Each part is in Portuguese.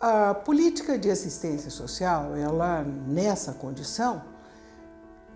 A política de assistência social, ela nessa condição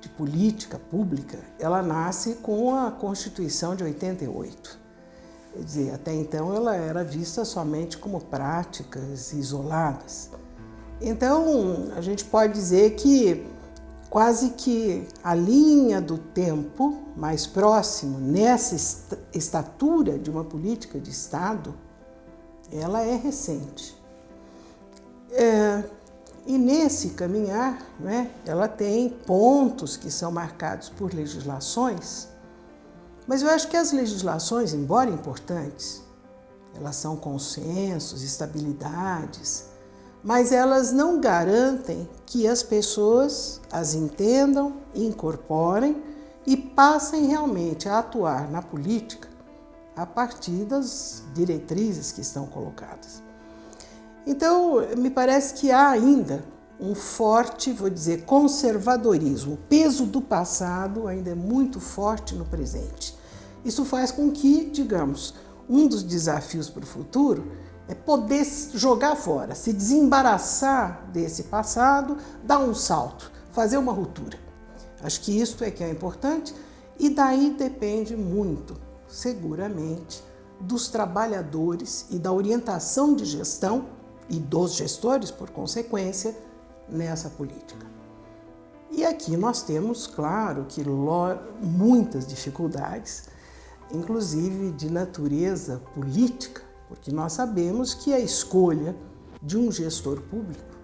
de política pública, ela nasce com a Constituição de 88. Quer dizer, até então ela era vista somente como práticas isoladas. Então, a gente pode dizer que quase que a linha do tempo mais próximo nessa estatura de uma política de Estado, ela é recente. E nesse caminhar, né, ela tem pontos que são marcados por legislações, mas eu acho que as legislações, embora importantes, elas são consensos, estabilidades, mas elas não garantem que as pessoas as entendam, incorporem e passem realmente a atuar na política a partir das diretrizes que estão colocadas. Então, me parece que há ainda um forte, vou dizer, conservadorismo. O peso do passado ainda é muito forte no presente. Isso faz com que, digamos, um dos desafios para o futuro é poder jogar fora, se desembaraçar desse passado, dar um salto, fazer uma ruptura. Acho que isso é que é importante e daí depende muito, seguramente, dos trabalhadores e da orientação de gestão e dos gestores, por consequência, nessa política. E aqui nós temos, claro, que muitas dificuldades, inclusive de natureza política, porque nós sabemos que a escolha de um gestor público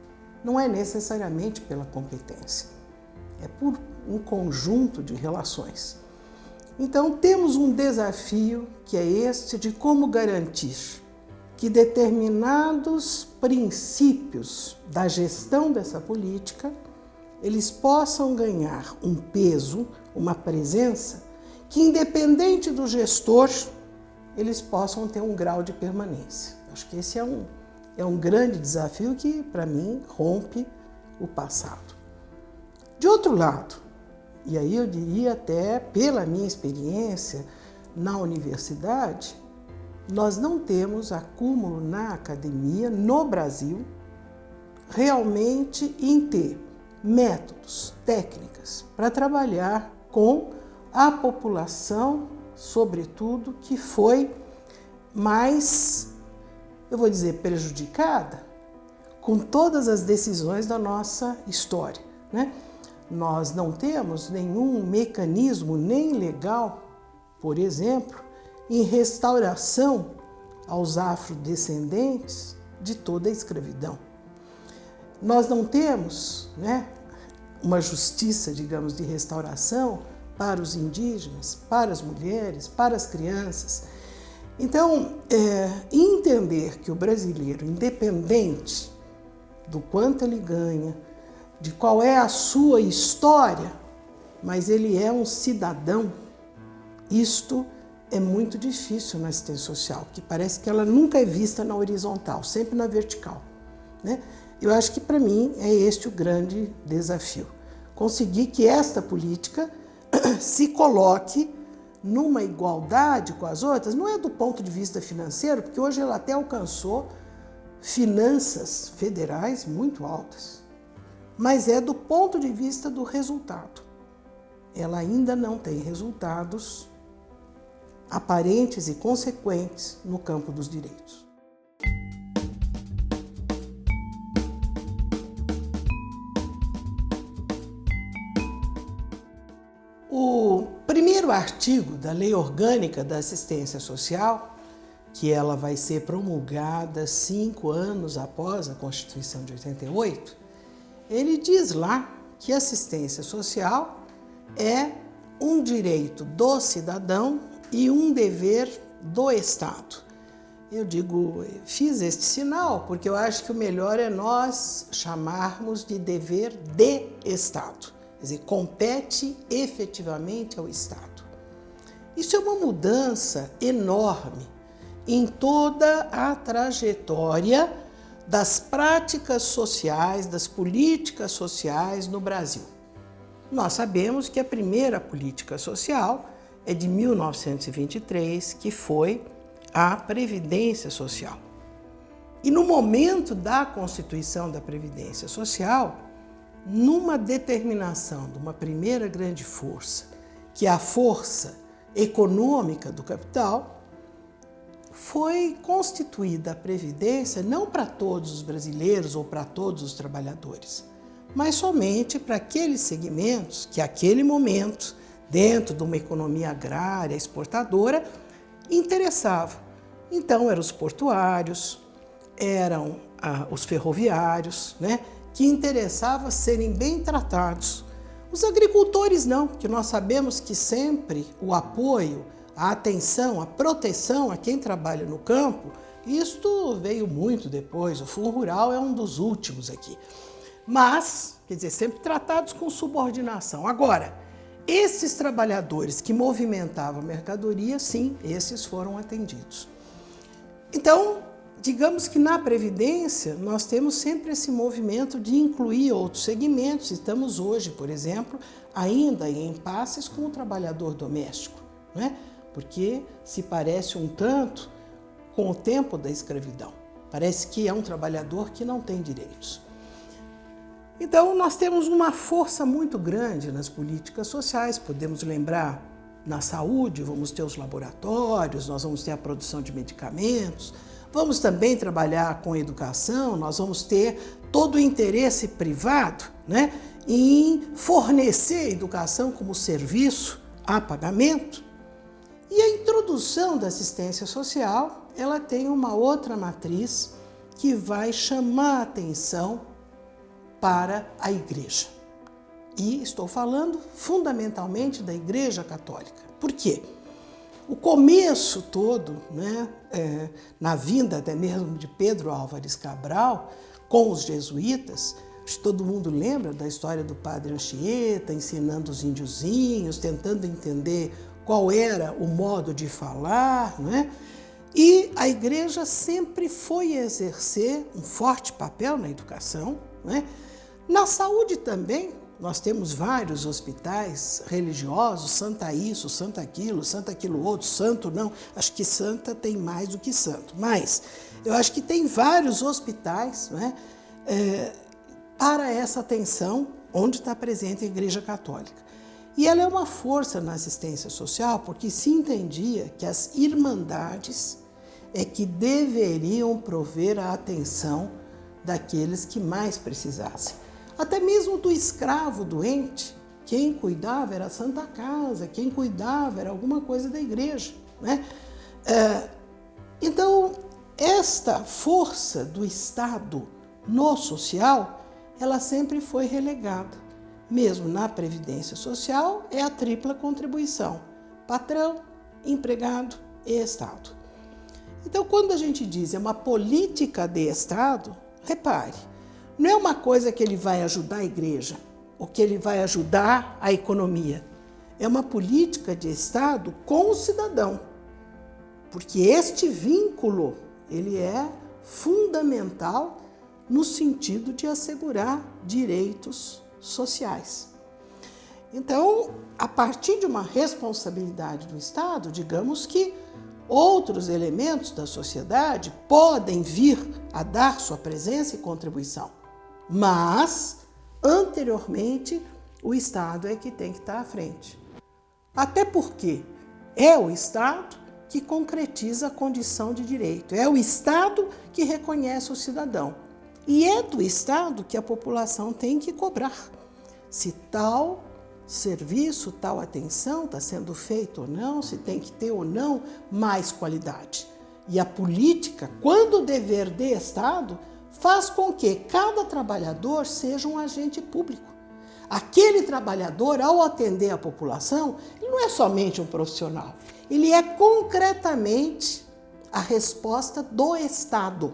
não é necessariamente pela competência, é por um conjunto de relações. Então, temos um desafio que é este de como garantir que determinados princípios da gestão dessa política, eles possam ganhar um peso, uma presença, que independente do gestor, eles possam ter um grau de permanência. Acho que esse é um grande desafio que, para mim, rompe o passado. De outro lado, e aí eu diria até pela minha experiência na universidade, nós não temos acúmulo na academia, no Brasil, realmente em ter métodos, técnicas para trabalhar com a população, sobretudo, que foi mais, eu vou dizer, prejudicada com todas as decisões da nossa história, né? Nós não temos nenhum mecanismo, nem legal, por exemplo, em restauração aos afrodescendentes de toda a escravidão. Nós não temos, né, uma justiça, digamos, de restauração para os indígenas, para as mulheres, para as crianças. Então, entender que o brasileiro, independente do quanto ele ganha, de qual é a sua história, mas ele é um cidadão, isto é muito difícil na assistência social, porque parece que ela nunca é vista na horizontal, sempre na vertical, né? Eu acho que para mim é este o grande desafio, conseguir que esta política se coloque numa igualdade com as outras, não é do ponto de vista financeiro, porque hoje ela até alcançou finanças federais muito altas, mas é do ponto de vista do resultado. Ela ainda não tem resultados aparentes e consequentes no campo dos direitos. O primeiro artigo da Lei Orgânica da Assistência Social, que ela vai ser promulgada 5 anos após a Constituição de 88, ele diz lá que a assistência social é um direito do cidadão e um dever do Estado. Eu fiz este sinal porque eu acho que o melhor é nós chamarmos de dever de Estado. Quer dizer, compete efetivamente ao Estado. Isso é uma mudança enorme em toda a trajetória das práticas sociais, das políticas sociais no Brasil. Nós sabemos que a primeira política social é de 1923, que foi a Previdência Social. E no momento da constituição da Previdência Social, numa determinação de uma primeira grande força, que é a força econômica do capital, foi constituída a Previdência não para todos os brasileiros ou para todos os trabalhadores, mas somente para aqueles segmentos que, naquele momento, dentro de uma economia agrária exportadora, interessavam. Então, eram os portuários, eram os ferroviários, né, que interessava serem bem tratados. Os agricultores não, que nós sabemos que sempre o apoio, a atenção, a proteção a quem trabalha no campo, isto veio muito depois, o Fundo Rural é um dos últimos aqui. Mas, quer dizer, sempre tratados com subordinação. Agora, esses trabalhadores que movimentavam a mercadoria, sim, esses foram atendidos. Então, digamos que na Previdência nós temos sempre esse movimento de incluir outros segmentos. Estamos hoje, por exemplo, ainda em impasses com o trabalhador doméstico, né? Porque se parece um tanto com o tempo da escravidão. Parece que é um trabalhador que não tem direitos. Então, nós temos uma força muito grande nas políticas sociais. Podemos lembrar, na saúde, vamos ter os laboratórios, nós vamos ter a produção de medicamentos, vamos também trabalhar com educação, nós vamos ter todo o interesse privado, né, em fornecer educação como serviço a pagamento. E a introdução da assistência social, ela tem uma outra matriz que vai chamar a atenção para a Igreja. E estou falando fundamentalmente da Igreja Católica. Por quê? O começo todo, né, na vinda até mesmo de Pedro Álvares Cabral, com os jesuítas, acho que todo mundo lembra da história do padre Anchieta, ensinando os índiozinhos, tentando entender qual era o modo de falar, né? E a Igreja sempre foi exercer um forte papel na educação, né? Na saúde também. Nós temos vários hospitais religiosos, santa isso, santa aquilo outro, santo não. Acho que santa tem mais do que santo, mas eu acho que tem vários hospitais, né, para essa atenção onde está presente a Igreja Católica. E ela é uma força na assistência social porque se entendia que as irmandades é que deveriam prover a atenção daqueles que mais precisassem. Até mesmo do escravo doente, quem cuidava era a Santa Casa, quem cuidava era alguma coisa da igreja, né? Então, esta força do Estado no social, ela sempre foi relegada. Mesmo na Previdência Social, é a tripla contribuição: patrão, empregado e Estado. Então, quando a gente diz é uma política de Estado, repare, não é uma coisa que ele vai ajudar a igreja, ou que ele vai ajudar a economia. É uma política de Estado com o cidadão. Porque este vínculo, ele é fundamental no sentido de assegurar direitos sociais. Então, a partir de uma responsabilidade do Estado, digamos que outros elementos da sociedade podem vir a dar sua presença e contribuição. Mas, anteriormente, o Estado é que tem que estar à frente. Até porque é o Estado que concretiza a condição de direito, é o Estado que reconhece o cidadão. E é do Estado que a população tem que cobrar. Se tal serviço, tal atenção está sendo feito ou não, se tem que ter ou não mais qualidade. E a política, quando o dever de Estado, faz com que cada trabalhador seja um agente público. Aquele trabalhador, ao atender a população, ele não é somente um profissional, ele é concretamente a resposta do Estado.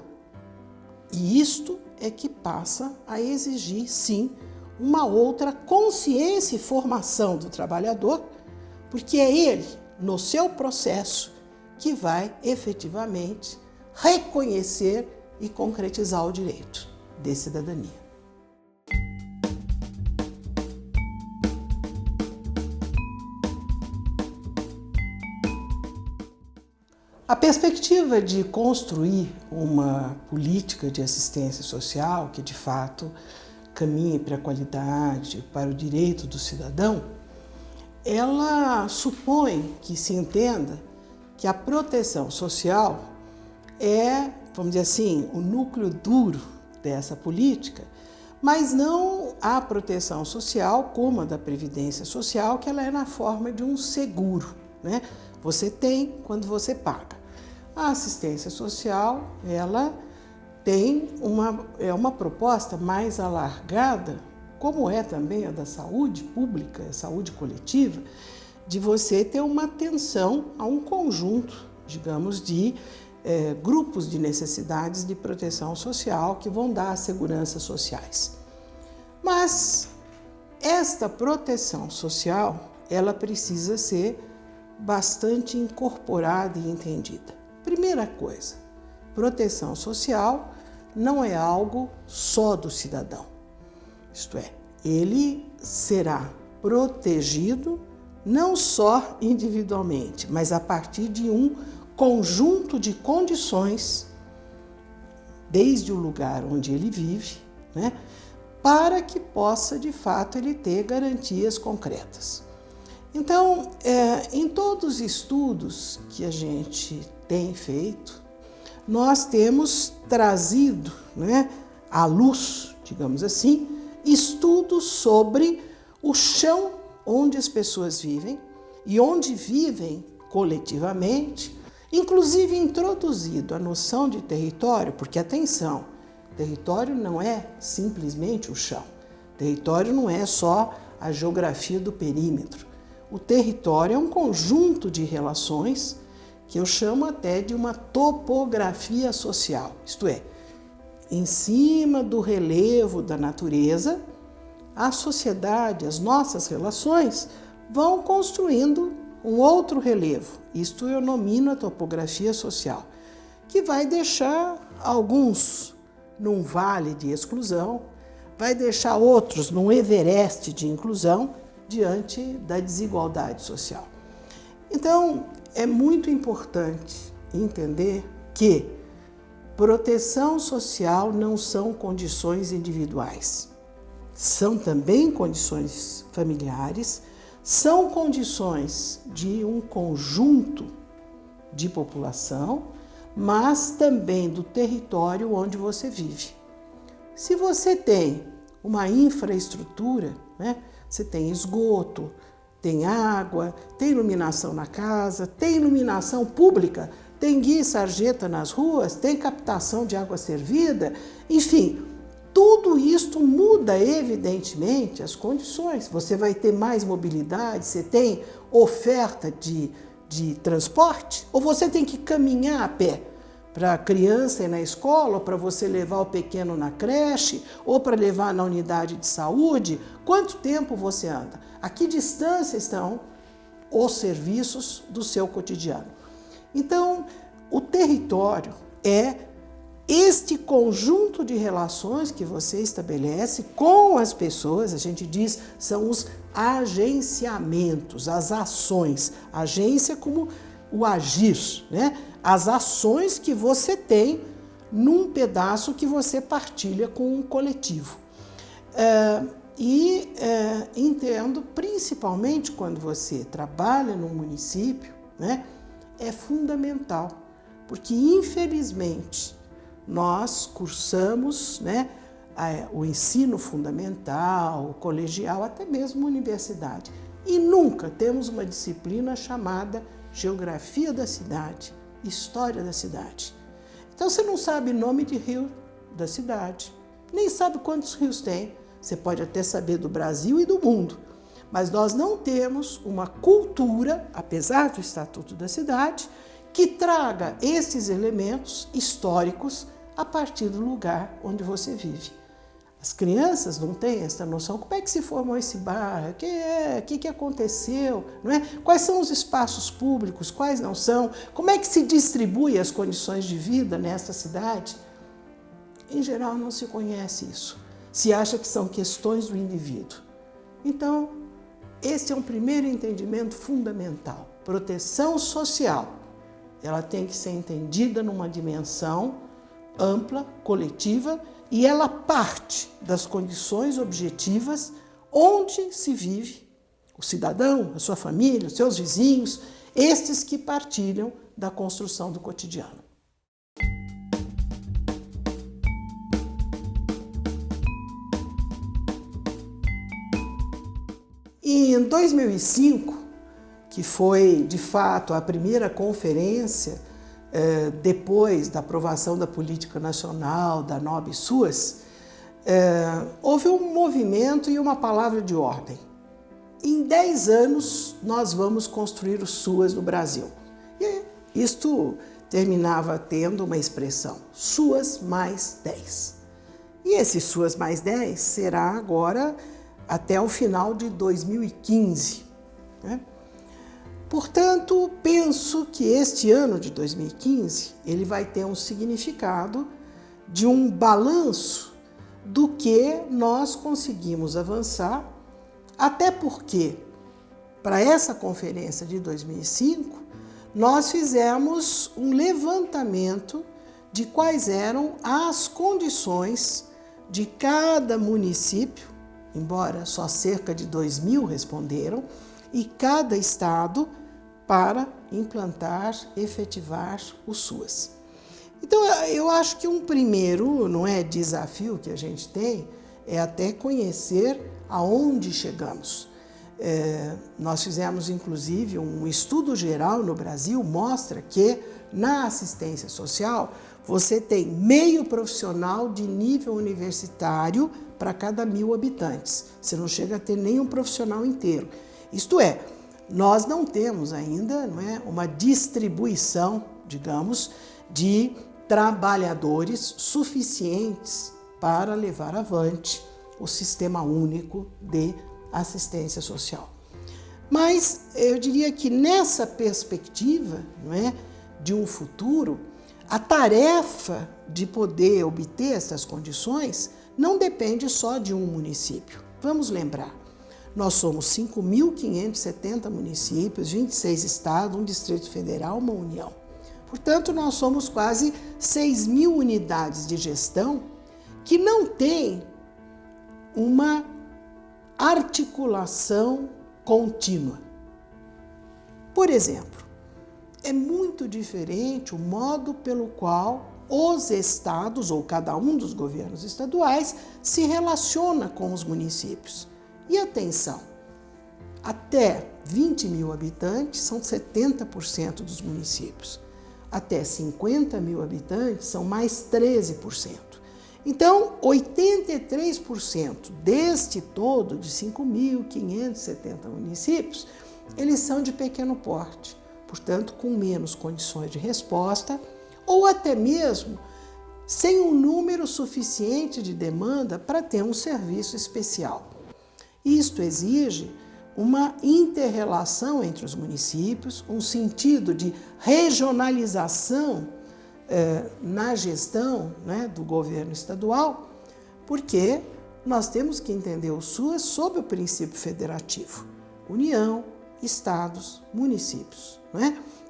E isto é que passa a exigir, sim, uma outra consciência e formação do trabalhador, porque é ele, no seu processo, que vai efetivamente reconhecer e concretizar o direito de cidadania. A perspectiva de construir uma política de assistência social que, de fato, caminhe para a qualidade, para o direito do cidadão, ela supõe que se entenda que a proteção social é, vamos dizer assim, o núcleo duro dessa política, mas não a proteção social como a da Previdência Social, que ela é na forma de um seguro, né? Você tem quando você paga. A assistência social, ela tem uma proposta mais alargada, como é também a da saúde pública, a saúde coletiva, de você ter uma atenção a um conjunto, digamos, de grupos de necessidades de proteção social que vão dar seguranças sociais. Mas esta proteção social, ela precisa ser bastante incorporada e entendida. Primeira coisa, proteção social não é algo só do cidadão. Isto é, ele será protegido não só individualmente, mas a partir de um conjunto de condições, desde o lugar onde ele vive, né, para que possa, de fato, ele ter garantias concretas. Então, em todos os estudos que a gente tem feito, nós temos trazido, né, à luz, digamos assim, estudos sobre o chão onde as pessoas vivem e onde vivem coletivamente, inclusive introduzido a noção de território, porque, atenção, território não é simplesmente o chão, território não é só a geografia do perímetro. O território é um conjunto de relações que eu chamo até de uma topografia social, isto é, em cima do relevo da natureza, a sociedade, as nossas relações vão construindo um outro relevo, isto eu nomino a topografia social, que vai deixar alguns num vale de exclusão, vai deixar outros num Everest de inclusão diante da desigualdade social. Então, é muito importante entender que proteção social não são condições individuais, são também condições familiares, são condições de um conjunto de população, mas também do território onde você vive. Se você tem uma infraestrutura, né, você tem esgoto, tem água, tem iluminação na casa, tem iluminação pública, tem guia e sarjeta nas ruas, tem captação de água servida, enfim, tudo isto muda evidentemente as condições. Você vai ter mais mobilidade, você tem oferta de transporte, ou você tem que caminhar a pé para a criança ir na escola, ou para você levar o pequeno na creche, ou para levar na unidade de saúde. Quanto tempo você anda? A que distância estão os serviços do seu cotidiano? Então, o território é este conjunto de relações que você estabelece com as pessoas, a gente diz, são os agenciamentos, as ações. Agência como o agir, né? As ações que você tem num pedaço que você partilha com um coletivo. Entendo, principalmente quando você trabalha num município, né, é fundamental, porque infelizmente nós cursamos, né, o ensino fundamental, o colegial, até mesmo a universidade, e nunca temos uma disciplina chamada Geografia da Cidade, História da Cidade. Então você não sabe nome de rio da cidade, nem sabe quantos rios tem. Você pode até saber do Brasil e do mundo, mas nós não temos uma cultura, apesar do Estatuto da Cidade, que traga esses elementos históricos a partir do lugar onde você vive. As crianças não têm essa noção. Como é que se formou esse bairro? O que aconteceu? Não é? Quais são os espaços públicos? Quais não são? Como é que se distribui as condições de vida nessa cidade? Em geral, não se conhece isso. Se acha que são questões do indivíduo. Então, esse é um primeiro entendimento fundamental. Proteção social ela tem que ser entendida numa dimensão ampla, coletiva, e ela parte das condições objetivas onde se vive o cidadão, a sua família, os seus vizinhos, estes que partilham da construção do cotidiano. E em 2005, que foi, de fato, a primeira conferência depois da aprovação da Política Nacional, da NOB-SUAS, houve um movimento e uma palavra de ordem. Em 10 anos, nós vamos construir o SUAS no Brasil. E isto terminava tendo uma expressão, SUAS mais 10. E esse SUAS mais 10 será agora até o final de 2015. Né? Portanto, penso que este ano de 2015 ele vai ter um significado de um balanço do que nós conseguimos avançar, até porque, para essa conferência de 2005, nós fizemos um levantamento de quais eram as condições de cada município, embora só cerca de 2.000 responderam, e cada estado para implantar, efetivar o SUAS. Então, eu acho que um primeiro desafio que a gente tem é até conhecer aonde chegamos. Nós fizemos, inclusive, um estudo geral no Brasil, mostra que na assistência social você tem meio profissional de nível universitário para cada 1.000 habitantes. Você não chega a ter nenhum profissional inteiro. Isto é, nós não temos ainda uma distribuição, digamos, de trabalhadores suficientes para levar avante o Sistema Único de Assistência Social. Mas eu diria que nessa perspectiva de um futuro, a tarefa de poder obter essas condições não depende só de um município. Vamos lembrar, nós somos 5.570 municípios, 26 estados, um Distrito Federal, uma União. Portanto, nós somos quase 6.000 unidades de gestão que não têm uma articulação contínua. Por exemplo, é muito diferente o modo pelo qual os estados, ou cada um dos governos estaduais, se relaciona com os municípios. E atenção, até 20.000 habitantes são 70% dos municípios. Até 50.000 habitantes são mais 13%. Então, 83% deste todo de 5.570 municípios, eles são de pequeno porte, portanto, com menos condições de resposta, ou até mesmo sem um número suficiente de demanda para ter um serviço especial. Isto exige uma inter-relação entre os municípios, um sentido de regionalização na gestão do governo estadual, porque nós temos que entender o SUAS sob o princípio federativo. União, estados, municípios,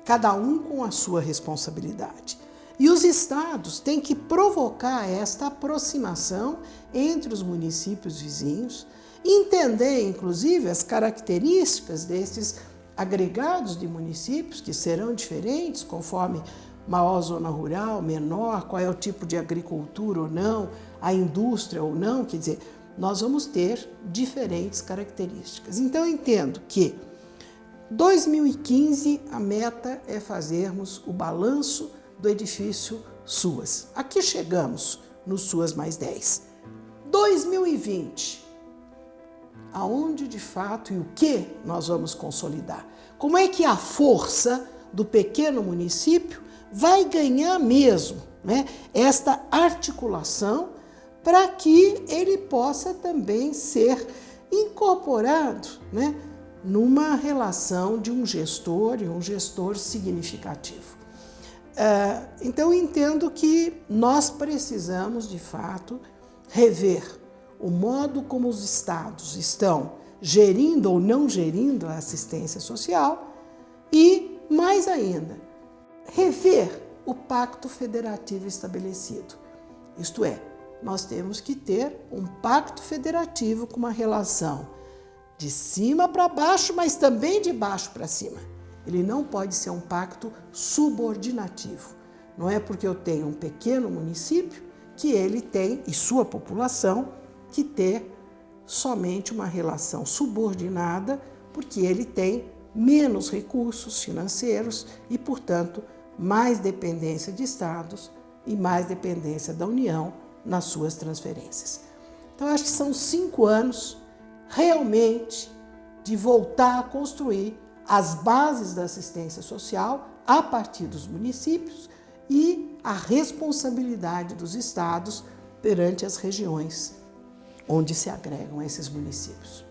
cada um com a sua responsabilidade. E os estados têm que provocar esta aproximação entre os municípios vizinhos, entender, inclusive, as características desses agregados de municípios, que serão diferentes conforme maior zona rural, menor, qual é o tipo de agricultura ou não, a indústria ou não, quer dizer, nós vamos ter diferentes características. Então, eu entendo que 2015 a meta é fazermos o balanço do edifício SUAS. Aqui chegamos no SUAS mais 10. 2020, aonde de fato e o que nós vamos consolidar? Como é que a força do pequeno município vai ganhar mesmo esta articulação para que ele possa também ser incorporado numa relação de um gestor e um gestor significativo. Então, eu entendo que nós precisamos, de fato, rever o modo como os estados estão gerindo ou não gerindo a assistência social e, mais ainda, rever o pacto federativo estabelecido. Isto é, nós temos que ter um pacto federativo com uma relação de cima para baixo, mas também de baixo para cima. Ele não pode ser um pacto subordinativo. Não é porque eu tenho um pequeno município que ele tem, e sua população, que ter somente uma relação subordinada, porque ele tem menos recursos financeiros e, portanto, mais dependência de estados e mais dependência da União nas suas transferências. Então, acho que são 5 anos realmente de voltar a construir as bases da assistência social a partir dos municípios e a responsabilidade dos estados perante as regiões onde se agregam esses municípios.